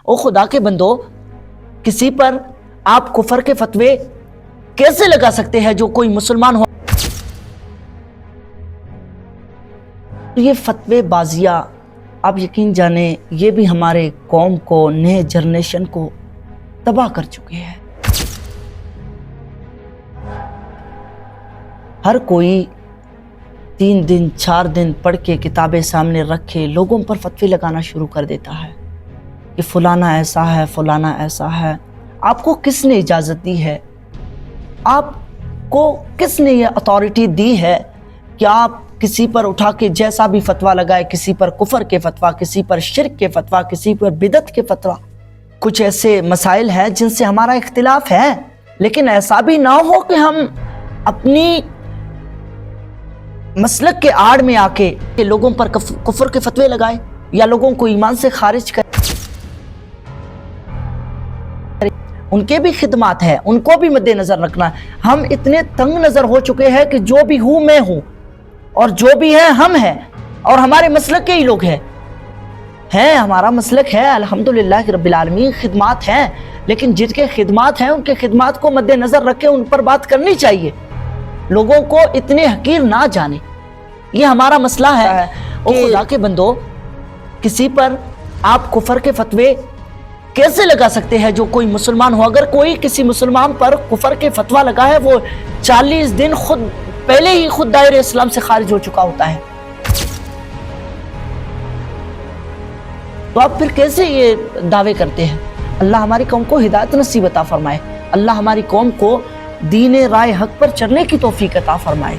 او خدا کے بندو، کسی پر آپ کفر کے فتوے کیسے لگا سکتے ہیں جو کوئی مسلمان ہو؟ یہ فتوے بازیاں آپ یقین جانیں یہ بھی ہمارے قوم کو، نئے جنریشن کو تباہ کر چکے ہیں۔ ہر کوئی 3 دن 4 دن پڑھ کے کتابیں سامنے رکھ کے لوگوں پر فتوے لگانا شروع کر دیتا ہے کہ فلانا ایسا ہے، فلانا ایسا ہے۔ آپ کو کس نے اجازت دی ہے؟ آپ کو کس نے یہ اتھارٹی دی ہے کہ آپ کسی پر اٹھا کے جیسا بھی فتویٰ لگائے، کسی پر کفر کے فتویٰ، کسی پر شرک کے فتویٰ، کسی پر بدعت کے فتویٰ؟ کچھ ایسے مسائل ہیں جن سے ہمارا اختلاف ہے، لیکن ایسا بھی نہ ہو کہ ہم اپنی مسلک کے آڑ میں آ کے لوگوں پر کفر کے فتوے لگائے یا لوگوں کو ایمان سے خارج کرے۔ ان کے بھی خدمات ہیں، ان کو بھی مد نظر رکھنا ہے۔ ہم اتنے تنگ نظر ہو چکے ہیں کہ جو بھی ہوں میں ہوں، اور جو بھی ہے ہم ہیں، اور ہمارے مسلک کے ہی لوگ ہیں، ہمارا مسلک ہے الحمدللہ رب العالمین، خدمات ہیں، لیکن جن کے خدمات ہیں ان کے خدمات کو مد نظر رکھے ان پر بات کرنی چاہیے۔ لوگوں کو اتنے حقیر نہ جانے، یہ ہمارا مسئلہ ہے۔ او خدا کے بندو، کسی پر آپ کفر کے فتوے کیسے لگا سکتے ہیں جو کوئی مسلمان ہو؟ اگر کوئی کسی مسلمان پر کفر کے فتویٰ لگا ہے، وہ 40 دن پہلے ہی خود دائرہ اسلام سے خارج ہو چکا ہوتا ہے۔ تو آپ پھر کیسے یہ دعوے کرتے ہیں؟ اللہ ہماری قوم کو ہدایت نصیب عطا فرمائے، اللہ ہماری قوم کو دین رائے حق پر چلنے کی توفیق عطا فرمائے۔